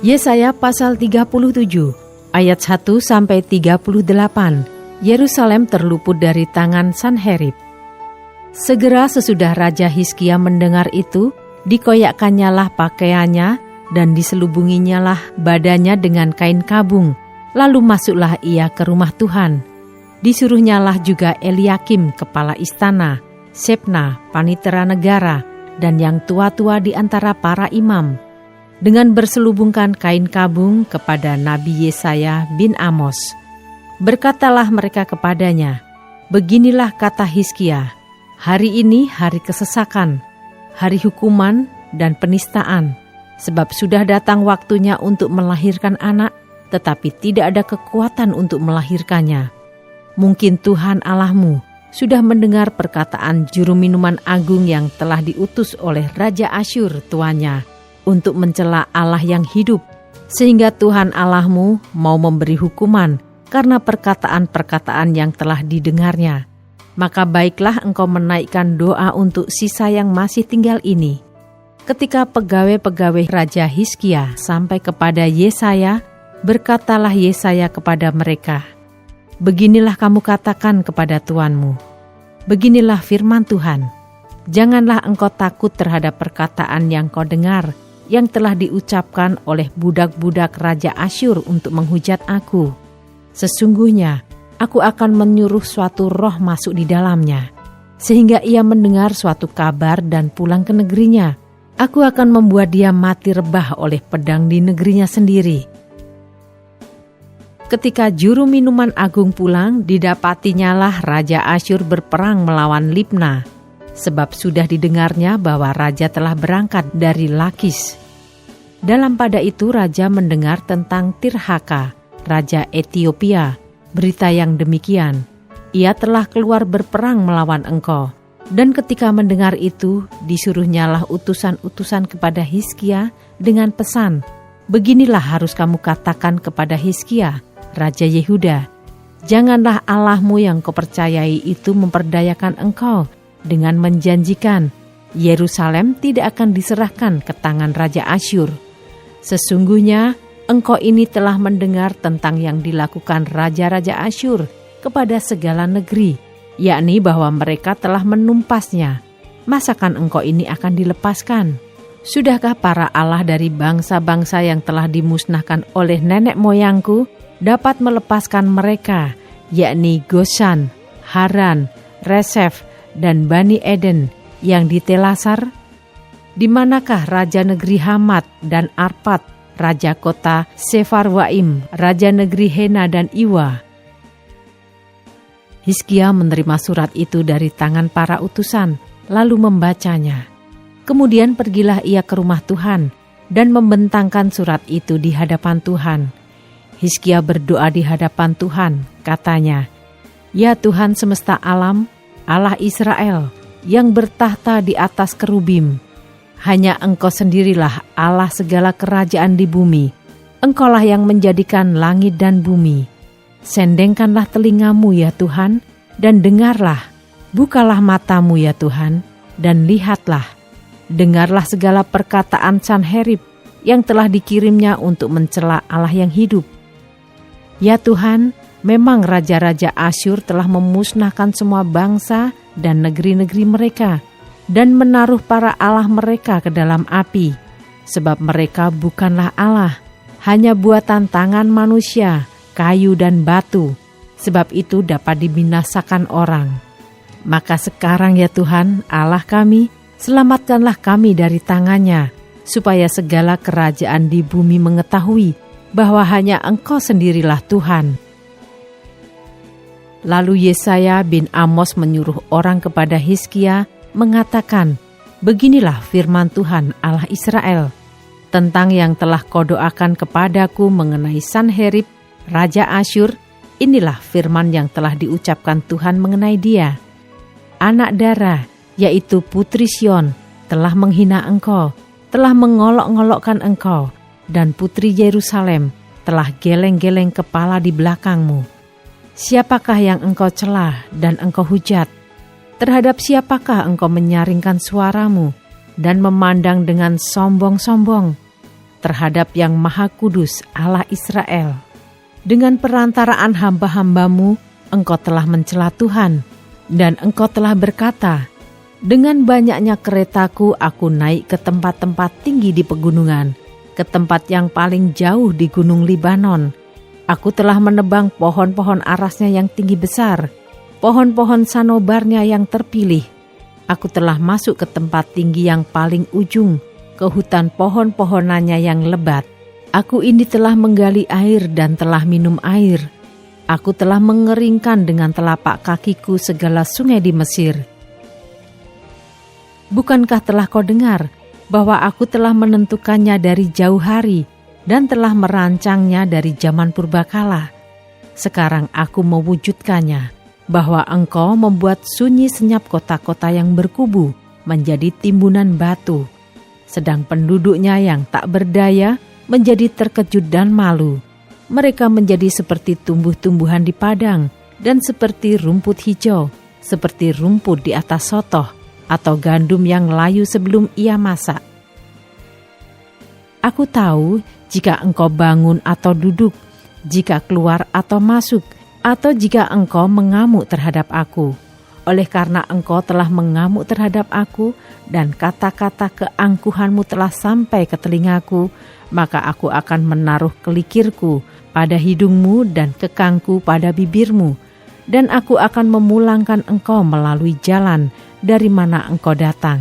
Yesaya pasal 37 ayat 1-38. Yerusalem terluput dari tangan Sanherib. Segera sesudah Raja Hizkia mendengar itu, dikoyakkannyalah pakaiannya dan diselubunginyalah badannya dengan kain kabung. Lalu masuklah ia ke rumah Tuhan. Disuruhnyalah juga Eliakim kepala istana, Sebna panitera negara, dan yang tua-tua di antara para imam, dengan berselubungkan kain kabung kepada Nabi Yesaya bin Amos. Berkatalah mereka kepadanya, "Beginilah kata Hizkia, hari ini hari kesesakan, hari hukuman dan penistaan, sebab sudah datang waktunya untuk melahirkan anak, tetapi tidak ada kekuatan untuk melahirkannya. Mungkin Tuhan Allahmu sudah mendengar perkataan juru minuman agung yang telah diutus oleh Raja Asyur tuannya untuk mencela Allah yang hidup, sehingga Tuhan Allahmu mau memberi hukuman karena perkataan-perkataan yang telah didengarnya. Maka baiklah engkau menaikkan doa untuk sisa yang masih tinggal ini." Ketika pegawai-pegawai Raja Hizkia sampai kepada Yesaya, berkatalah Yesaya kepada mereka, "Beginilah kamu katakan kepada tuanmu, beginilah firman Tuhan, janganlah engkau takut terhadap perkataan yang kau dengar, yang telah diucapkan oleh budak-budak Raja Asyur untuk menghujat aku. Sesungguhnya aku akan menyuruh suatu roh masuk di dalamnya, sehingga ia mendengar suatu kabar dan pulang ke negerinya. Aku akan membuat dia mati rebah oleh pedang di negerinya sendiri." Ketika juru minuman agung pulang, didapatinyalah Raja Asyur berperang melawan Libna, sebab sudah didengarnya bahwa raja telah berangkat dari Lakis. Dalam pada itu raja mendengar tentang Tirhaka, Raja Etiopia, berita yang demikian, "Ia telah keluar berperang melawan engkau." Dan ketika mendengar itu, disuruhnyalah utusan-utusan kepada Hizkia dengan pesan, "Beginilah harus kamu katakan kepada Hizkia, Raja Yehuda, janganlah Allahmu yang kau percayai itu memperdayakan engkau dengan menjanjikan, Yerusalem tidak akan diserahkan ke tangan Raja Asyur. Sesungguhnya engkau ini telah mendengar tentang yang dilakukan raja-raja Asyur kepada segala negeri, yakni bahwa mereka telah menumpasnya. Masakan engkau ini akan dilepaskan? Sudahkah para Allah dari bangsa-bangsa yang telah dimusnahkan oleh nenek moyangku dapat melepaskan mereka, yakni Goshan, Haran, Resef, dan Bani Eden yang di Telasar? Di manakah raja negeri Hamat dan Arpad, raja kota Sefarwaim, raja negeri Hena dan Iwa?" Hizkia menerima surat itu dari tangan para utusan, lalu membacanya. Kemudian pergilah ia ke rumah Tuhan dan membentangkan surat itu di hadapan Tuhan. Hizkia berdoa di hadapan Tuhan, katanya, "Ya Tuhan semesta alam, Allah Israel, yang bertahta di atas kerubim, hanya Engkau sendirilah Allah segala kerajaan di bumi. Engkaulah yang menjadikan langit dan bumi. Sendengkanlah telingamu ya Tuhan, dan dengarlah. Bukalah matamu ya Tuhan, dan lihatlah. Dengarlah segala perkataan Sanherib yang telah dikirimnya untuk mencela Allah yang hidup. Ya Tuhan, memang raja-raja Asyur telah memusnahkan semua bangsa dan negeri-negeri mereka, dan menaruh para allah mereka ke dalam api, sebab mereka bukanlah Allah, hanya buatan tangan manusia, kayu dan batu, sebab itu dapat dibinasakan orang. Maka sekarang ya Tuhan, Allah kami, selamatkanlah kami dari tangannya, supaya segala kerajaan di bumi mengetahui bahwa hanya Engkau sendirilah Tuhan." Lalu Yesaya bin Amos menyuruh orang kepada Hizkia mengatakan, "Beginilah firman Tuhan Allah Israel, tentang yang telah kau doakan kepadaku mengenai Sanherib, Raja Asyur, inilah firman yang telah diucapkan Tuhan mengenai dia. Anak dara, yaitu putri Sion, telah menghina engkau, telah mengolok-ngolokkan engkau, dan putri Yerusalem telah geleng-geleng kepala di belakangmu. Siapakah yang engkau celah dan engkau hujat? Terhadap siapakah engkau menyaringkan suaramu dan memandang dengan sombong-sombong? terhadap Yang Maha Kudus Allah Israel. Dengan perantaraan hamba-hambamu, engkau telah mencela Tuhan, dan engkau telah berkata, dengan banyaknya keretaku aku naik ke tempat-tempat tinggi di pegunungan, ke tempat yang paling jauh di gunung Libanon. Aku telah menebang pohon-pohon arasnya yang tinggi besar, pohon-pohon sanobarnya yang terpilih. Aku telah masuk ke tempat tinggi yang paling ujung, ke hutan pohon-pohonannya yang lebat. Aku ini telah menggali air dan telah minum air. Aku telah mengeringkan dengan telapak kakiku segala sungai di Mesir. Bukankah telah kau dengar bahwa aku telah menentukannya dari jauh hari dan telah merancangnya dari zaman purbakala? Sekarang aku mewujudkannya, bahwa engkau membuat sunyi senyap kota-kota yang berkubu menjadi timbunan batu, sedang penduduknya yang tak berdaya menjadi terkejut dan malu. Mereka menjadi seperti tumbuh-tumbuhan di padang dan seperti rumput hijau, seperti rumput di atas sotoh atau gandum yang layu sebelum ia masak. Aku tahu jika engkau bangun atau duduk, jika keluar atau masuk, atau jika engkau mengamuk terhadap aku. Oleh karena engkau telah mengamuk terhadap aku dan kata-kata keangkuhanmu telah sampai ke telingaku, maka aku akan menaruh kelikirku pada hidungmu dan kekangku pada bibirmu, dan aku akan memulangkan engkau melalui jalan dari mana engkau datang.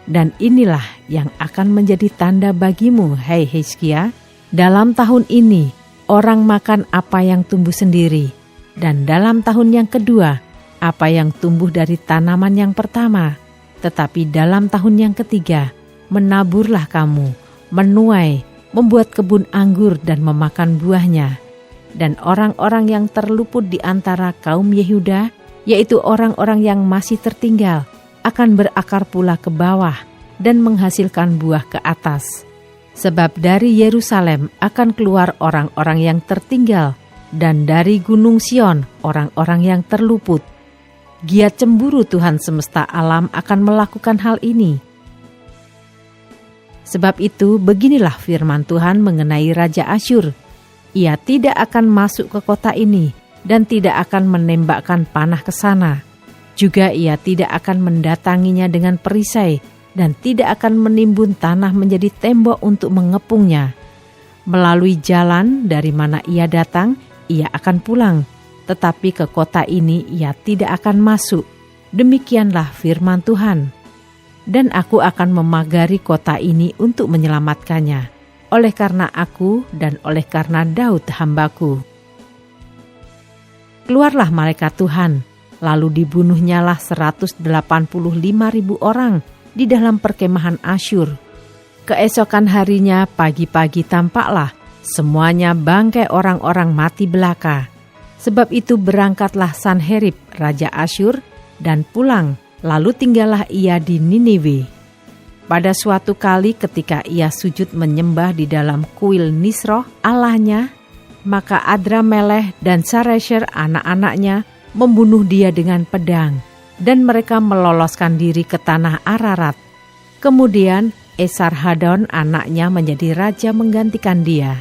Dan inilah yang akan menjadi tanda bagimu, hai Hizkia, dalam tahun ini orang makan apa yang tumbuh sendiri, dan dalam tahun yang kedua apa yang tumbuh dari tanaman yang pertama, tetapi dalam tahun yang ketiga menaburlah kamu, menuai, membuat kebun anggur dan memakan buahnya. Dan orang-orang yang terluput di antara kaum Yehuda, yaitu orang-orang yang masih tertinggal, akan berakar pula ke bawah dan menghasilkan buah ke atas. Sebab dari Yerusalem akan keluar orang-orang yang tertinggal, dan dari Gunung Sion orang-orang yang terluput. Giat cemburu Tuhan semesta alam akan melakukan hal ini. Sebab itu beginilah firman Tuhan mengenai Raja Asyur. Ia tidak akan masuk ke kota ini dan tidak akan menembakkan panah ke sana. Juga ia tidak akan mendatanginya dengan perisai dan tidak akan menimbun tanah menjadi tembok untuk mengepungnya. Melalui jalan dari mana ia datang, ia akan pulang. Tetapi ke kota ini ia tidak akan masuk. Demikianlah firman Tuhan. Dan aku akan memagari kota ini untuk menyelamatkannya, oleh karena aku dan oleh karena Daud hambaku. Keluarlah malaikat Tuhan, lalu dibunuhnyalah 185.000 orang di dalam perkemahan Asyur. Keesokan harinya pagi-pagi tampaklah semuanya bangkai orang-orang mati belaka. Sebab itu berangkatlah Sanherib Raja Asyur dan pulang. Lalu tinggallah ia di Niniwe. Pada suatu kali ketika ia sujud menyembah di dalam kuil Nisroh Allahnya, maka Adramelech dan Sarezer anak-anaknya membunuh dia dengan pedang, dan mereka meloloskan diri ke tanah Ararat. Kemudian Esarhadon anaknya menjadi raja menggantikan dia.